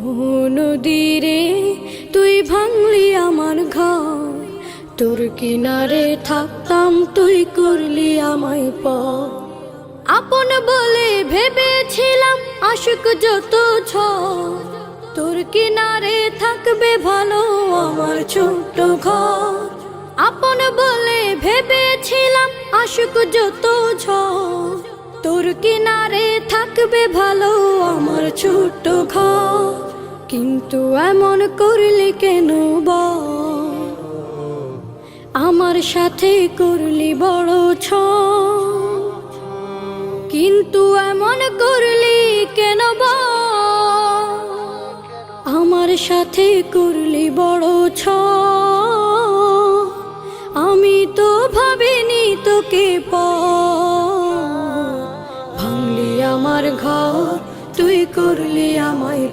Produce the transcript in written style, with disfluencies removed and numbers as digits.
নদীরে তুই ভাঙলি আমার ঘর, তোর কিনারে থাকতাম তুই করলি আমায় পর। আপন বলে ভেবেছিলাম আশুক যত ঝড়, তোর কিনারে থাকবে ভালো আমার ছোট্ট ঘর। আপন বলে ভেবেছিলাম আশুক যত ঝড়, তোর কিনারে থাকবে ভালো আমার ছোট্ট ঘর। কিন্তু এমন করলি কেন বল, আমার সাথে করলি বড় ছল। কিন্তু এমন করলি কেন বল, আমার সাথে করলি বড় ছল। আমি তো ভাবিনি তোকে পর, ভাঙলি আমার ঘর তুই করলি